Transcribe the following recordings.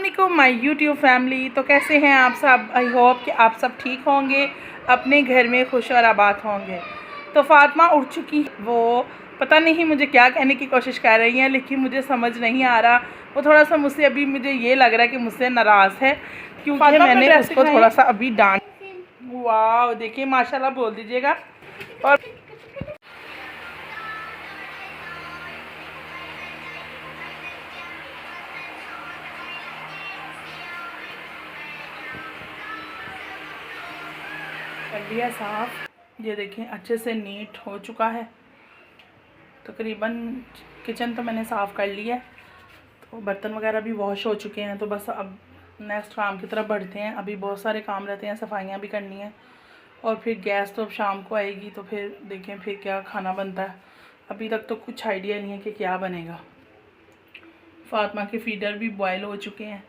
अस्सलामुअलैकुम my YouTube family. तो कैसे हैं आप सब? आई होप कि आप सब ठीक होंगे, अपने घर में खुश और आबाद होंगे। तो फातिमा उठ चुकी, वो पता नहीं मुझे क्या कहने की कोशिश कर रही हैं, लेकिन मुझे समझ नहीं आ रहा। वो थोड़ा सा मुझसे, अभी मुझे ये लग रहा है कि मुझसे नाराज़ है, क्योंकि मैंने उसको थोड़ा सा अभी डांट। वाह, देखिए माशाल्लाह बोल दीजिएगा। और कर लिया साफ़, ये देखें अच्छे से नीट हो चुका है। तकरीबन किचन तो मैंने साफ़ कर लिया है, तो बर्तन वगैरह भी वॉश हो चुके हैं। तो बस अब नेक्स्ट काम की तरफ बढ़ते हैं। अभी बहुत सारे काम रहते हैं, सफाइयाँ भी करनी है, और फिर गैस तो अब शाम को आएगी, तो फिर देखें फिर क्या खाना बनता है। अभी तक तो कुछ आइडिया नहीं है कि क्या बनेगा। फातिमा के फीडर भी बॉयल हो चुके हैं,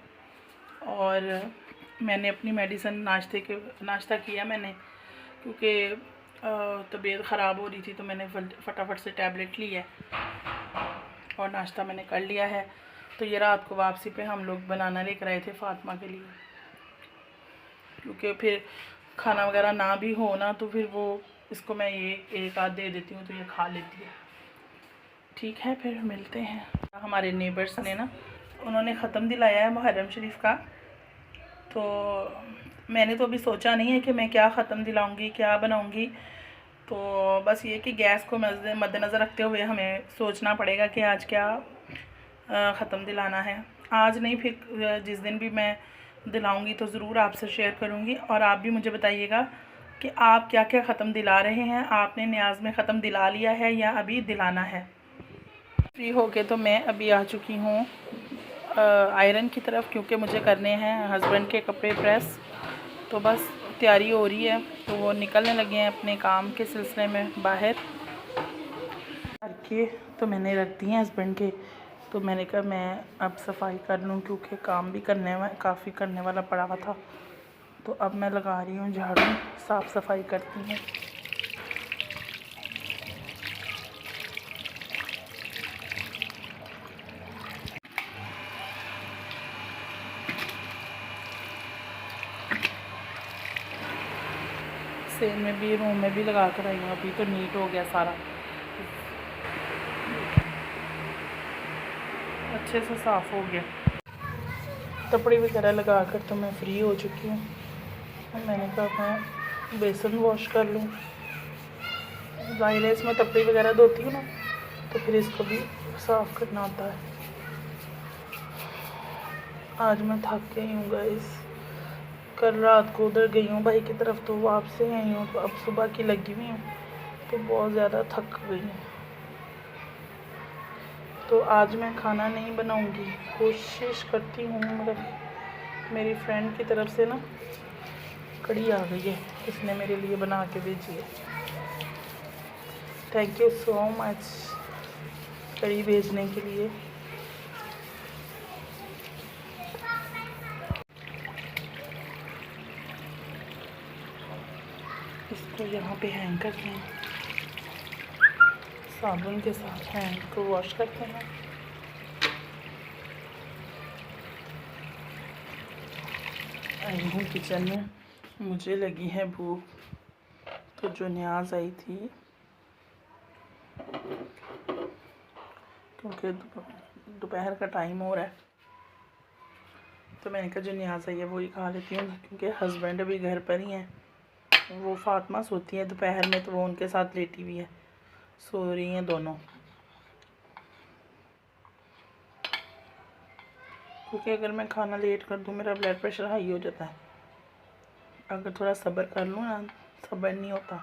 और मैंने अपनी मेडिसिन नाश्ता किया मैंने, क्योंकि तबीयत ख़राब हो रही थी, तो मैंने फटाफट से टैबलेट ली है और नाश्ता मैंने कर लिया है। तो ये रात को वापसी पे हम लोग बनाना लेकर आए थे फातिमा के लिए, क्योंकि फिर खाना वगैरह ना भी हो ना, तो फिर वो इसको मैं ये एक आध दे देती हूँ तो ये खा लेती है। ठीक है, फिर मिलते हैं। हमारे नेबर्स ने ना, उन्होंने ख़त्म दिलाया है मुहर्रम शरीफ का, तो मैंने तो अभी सोचा नहीं है कि मैं क्या ख़त्म दिलाऊंगी, क्या बनाऊंगी। तो बस ये कि गैस को मद्देनज़र रखते हुए हमें सोचना पड़ेगा कि आज क्या ख़त्म दिलाना है। आज नहीं, फिर जिस दिन भी मैं दिलाऊंगी तो ज़रूर आपसे शेयर करूंगी, और आप भी मुझे बताइएगा कि आप क्या क्या ख़त्म दिला रहे हैं। आपने न्याज़ में ख़त्म दिला लिया है या अभी दिलाना है? फ्री हो के तो मैं अभी आ चुकी हूँ आयरन की तरफ, क्योंकि मुझे करने हैं हस्बैंड के कपड़े प्रेस। तो बस तैयारी हो रही है, तो वो निकलने लगे हैं अपने काम के सिलसिले में बाहर करके। तो मैंने रख दिए हैं हस्बैंड के, तो मैंने कहा मैं अब सफाई कर लूँ, क्योंकि काम भी काफ़ी करने वाला पड़ा हुआ था। तो अब मैं लगा रही हूँ झाड़ू, साफ़ सफाई करती हूँ। सेल में भी, रूम में भी लगा कर आई हूँ। अभी तो नीट हो गया सारा, अच्छे से साफ़ हो गया। कपड़े वगैरह लगा कर तो मैं फ्री हो चुकी हूँ। मैंने कहा मैं बेसन वॉश कर लूँ, ज़ाहिर है इसमें कपड़े वगैरह धोती हूँ ना, तो फिर इसको भी साफ़ करना होता है। आज मैं थक गई हूँ गाइस, कल रात को उधर गई हूँ भाई की तरफ, तो वापस आई हूँ, तो अब सुबह की लगी हुई हूँ, तो बहुत ज़्यादा थक गई हूँ। तो आज मैं खाना नहीं बनाऊँगी, कोशिश करती हूँ। मेरी फ्रेंड की तरफ से ना कड़ी आ गई है, इसने मेरे लिए बना के भेजी है। थैंक यू सो मच कड़ी भेजने के लिए। इसको यहाँ पे हैंग करते हैं, साबुन के साथ हैंड को वॉश करते हैं। आई हूँ किचन में, मुझे लगी है भूख, तो जो न्याज़ आई थी, क्योंकि दोपहर का टाइम हो रहा है, तो मैंने कहा जो न्याज़ आई है वो ही खा लेती हूँ, क्योंकि हस्बैंड अभी घर पर ही हैं। वो फातिमा सोती है दोपहर में, तो वो उनके साथ लेटी हुई है, सो रही हैं दोनों। क्योंकि अगर मैं खाना लेट कर दूँ, मेरा ब्लड प्रेशर हाई हो जाता है। अगर थोड़ा सब्र कर लूँ ना, सब्र नहीं होता।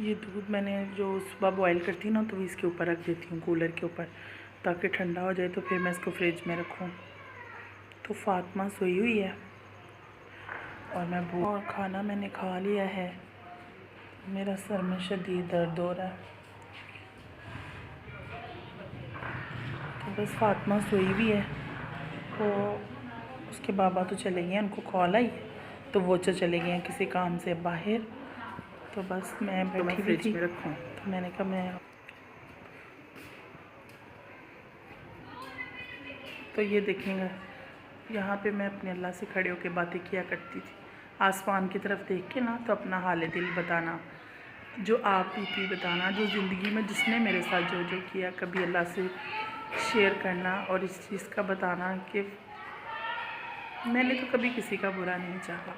ये दूध मैंने जो सुबह बॉईल करती हूँ ना, तो इसके ऊपर रख देती हूँ, कूलर के ऊपर, ताकि ठंडा हो जाए, तो फिर मैं इसको फ्रिज में रखूँ। तो फातिमा सोई हुई है, और खाना मैंने खा लिया है। मेरा सर में शदीद दर्द हो रहा है, तो बस फातिमा सोई हुई है। तो उसके बाबा तो चले गए हैं, उनको कॉल आई, तो वो चले गए हैं किसी काम से बाहर। तो बस मैं बैठी हुई थी, मैंने कहा मैं तो ये देखेंगे, यहाँ पे मैं अपने अल्लाह से खड़े होकर बातें किया करती थी, आसमान की तरफ देख के ना, तो अपना हाल दिल बताना, जो आप बीती बताना, जो ज़िंदगी में जिसने मेरे साथ जो जो किया, कभी अल्लाह से शेयर करना और इस चीज़ का बताना कि मैंने तो कभी किसी का बुरा नहीं चाहा,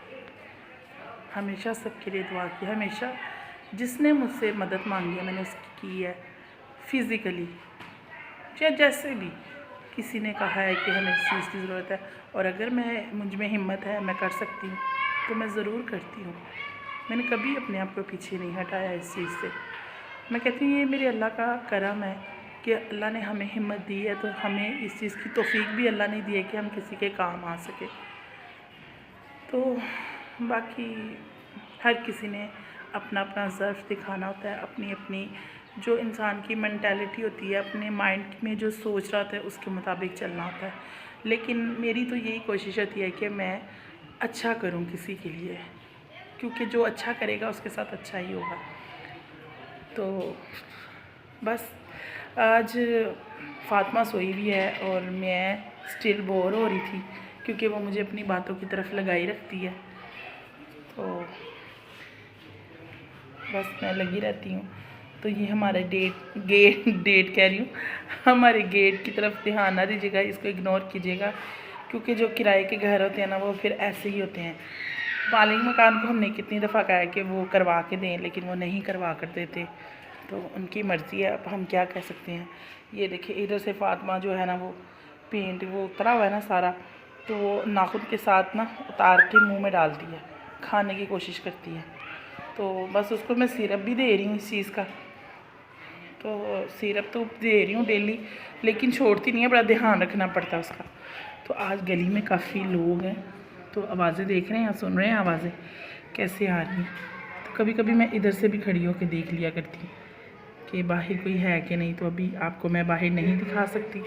हमेशा सबके लिए दुआ की, हमेशा जिसने मुझसे मदद मांगी है मैंने उसकी की है, फिज़िकली या जैसे भी किसी ने कहा है कि हमें इस चीज़ की ज़रूरत है और अगर मुझ में हिम्मत है, मैं कर सकती हूँ तो मैं ज़रूर करती हूँ। मैंने कभी अपने आप को पीछे नहीं हटाया इस चीज़ से। मैं कहती हूँ ये मेरे अल्लाह का करम है कि अल्लाह ने हमें हिम्मत दी है, तो हमें इस चीज़ की तौफीक भी अल्लाह ने दी है कि हम किसी के काम आ सके। तो बाकी हर किसी ने अपना अपना ज़र्फ़ दिखाना होता है, अपनी अपनी जो इंसान की मेंटालिटी होती है, अपने माइंड में जो सोच रहा होता है उसके मुताबिक चलना होता है। लेकिन मेरी तो यही कोशिश होती है कि मैं अच्छा करूं किसी के लिए, क्योंकि जो अच्छा करेगा उसके साथ अच्छा ही होगा। तो बस आज फ़ातिमा सोई भी है और मैं स्टिल बोर हो रही थी क्योंकि वो मुझे अपनी बातों की तरफ लगाई रखती है, तो बस मैं लगी रहती हूँ। तो ये हमारे डेट कह रही हूँ, हमारे गेट की तरफ ध्यान ना दीजिएगा, इसको इग्नोर कीजिएगा, क्योंकि जो किराए के घर होते हैं ना वो फिर ऐसे ही होते हैं। मालिक मकान को हमने कितनी दफ़ा कहा है कि वो करवा के दें, लेकिन वो नहीं करवा कर देते, तो उनकी मर्ज़ी है, अब हम क्या कह सकते हैं। ये देखिए इधर से फ़ातिमा जो है ना वो पेंट वो उतरा हुआ है ना सारा, तो वो नाखून के साथ ना उतार के मुँह में डालती है, खाने की कोशिश करती है। तो बस उसको मैं सिरप भी दे रही हूँ इस चीज़ का, तो सिरप तो दे रही हूँ डेली, लेकिन छोड़ती नहीं है, बड़ा ध्यान रखना पड़ता है उसका। तो आज गली में काफ़ी लोग हैं, तो आवाज़ें देख रहे हैं, सुन रहे हैं आवाज़ें कैसे आ रही हैं। तो कभी कभी मैं इधर से भी खड़ी होकर देख लिया करती हूँ कि बाहर कोई है कि नहीं। तो अभी आपको मैं बाहर नहीं दिखा सकती,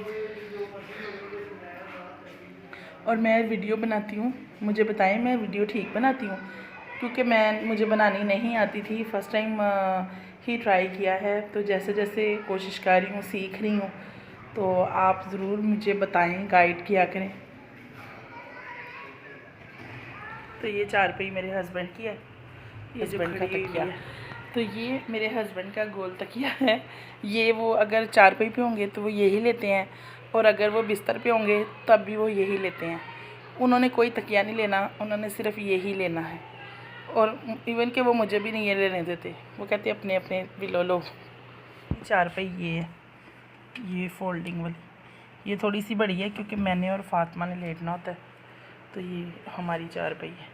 और मैं वीडियो बनाती हूँ, मुझे बताएं मैं वीडियो ठीक बनाती हूँ, क्योंकि मुझे बनानी नहीं आती थी, फ़र्स्ट टाइम ही ट्राई किया है। तो जैसे जैसे कोशिश कर रही हूँ, सीख रही हूँ, तो आप ज़रूर मुझे बताएं, गाइड किया करें। तो ये चारपाई मेरे हस्बैंड की है, ये हस्बैंड का तकिया, तो ये मेरे हस्बैंड का गोल तकिया है। ये वो अगर चारपाई पे होंगे तो वो यही लेते हैं, और अगर वो बिस्तर पे होंगे तब भी वो यही लेते हैं। उन्होंने कोई तकिया नहीं लेना, उन्होंने सिर्फ यही लेना है, और इवन कि वो मुझे भी नहीं ये लेने देते, वो कहते अपने अपने बिलो लो। चारपाई ये है, ये फोल्डिंग वाली, ये थोड़ी सी बड़ी है क्योंकि मैंने और फ़ातिमा ने लेटना होता है। तो ये हमारी चारपाई है,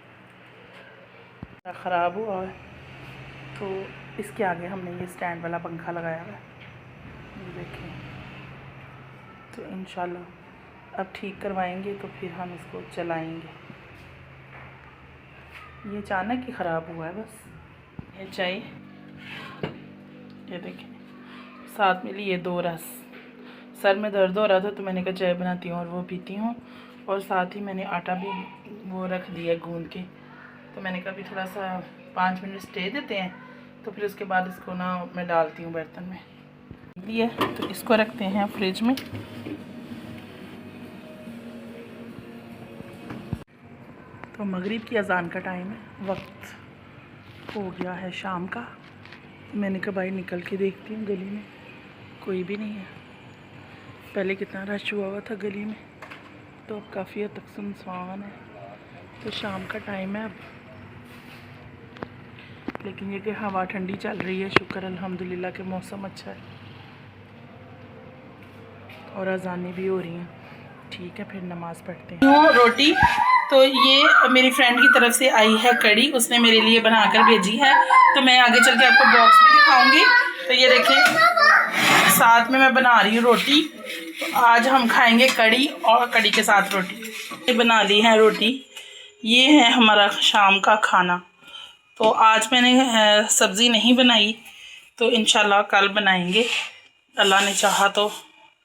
ख़राब हुआ है, तो इसके आगे हमने ये स्टैंड वाला पंखा लगाया हुआ है, ये देखें। तो इंशाल्लाह अब ठीक करवाएंगे तो फिर हम इसको चलाएंगे। ये अचानक ही ख़राब हुआ है बस। ये चाय, ये देखें, साथ मिली ये 2 रस। सर में दर्द हो रहा था तो मैंने कहा चाय बनाती हूँ और वो पीती हूँ, और साथ ही मैंने आटा भी वो रख दिया गूंद के। तो मैंने कहा अभी थोड़ा सा 5 मिनट स्टे देते हैं, तो फिर उसके बाद इसको ना मैं डालती हूँ बर्तन में। ये तो इसको रखते हैं फ्रिज में। तो मगरिब की अज़ान का टाइम है, वक्त हो गया है शाम का। मैंने कहा भाई निकल के देखती हूँ, गली में कोई भी नहीं है। पहले कितना रश हुआ था गली में, तो अब काफ़ी हद तक सुनसान है। तो शाम का टाइम है अब, लेकिन ये कि हवा ठंडी चल रही है, शुक्र अल्हम्दुलिल्लाह के मौसम अच्छा है, और अज़ानें भी हो रही हैं। ठीक है, फिर नमाज़ पढ़ते हैं। रोटी तो ये मेरी फ्रेंड की तरफ से आई है कड़ी, उसने मेरे लिए बनाकर भेजी है, तो मैं आगे चल के आपको बॉक्स में दिखाऊंगी। तो ये देखें, साथ में मैं बना रही हूँ रोटी। तो आज हम खाएंगे कड़ी, और कड़ी के साथ रोटी। ये बना ली है रोटी, ये है हमारा शाम का खाना। तो आज मैंने सब्ज़ी नहीं बनाई, तो इंशाल्लाह कल बनाएंगे, अल्लाह ने चाहा तो,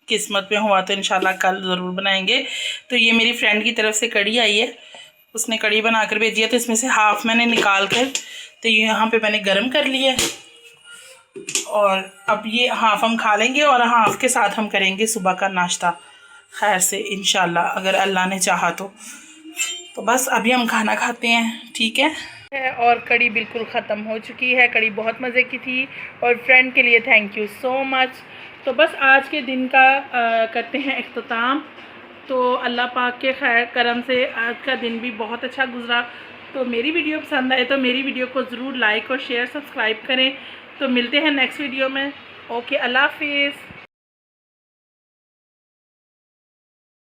किस्मत में हुआ तो इंशाल्लाह कल ज़रूर बनाएंगे। तो ये मेरी फ्रेंड की तरफ से कड़ी आई है, उसने कड़ी बना कर भेजी है, तो इसमें से हाफ़ मैंने निकाल कर, तो ये यहाँ पे मैंने गरम कर लिया है, और अब ये हाफ़ हम खा लेंगे और हाफ़ के साथ हम करेंगे सुबह का नाश्ता खैर से इंशाल्लाह, अगर अल्लाह ने चाहा तो बस अभी हम खाना खाते हैं, ठीक है। और कड़ी बिल्कुल ख़त्म हो चुकी है, कड़ी बहुत मज़े की थी और फ्रेंड के लिए थैंक यू सो मच। तो बस आज के दिन का करते हैं इख्तिताम। तो अल्लाह पाक के खैर करम से आज का दिन भी बहुत अच्छा गुजरा। तो मेरी वीडियो पसंद आए तो मेरी वीडियो को ज़रूर लाइक और शेयर सब्सक्राइब करें। तो मिलते हैं नेक्स्ट वीडियो में। ओके, अल्लाह हाफिज़।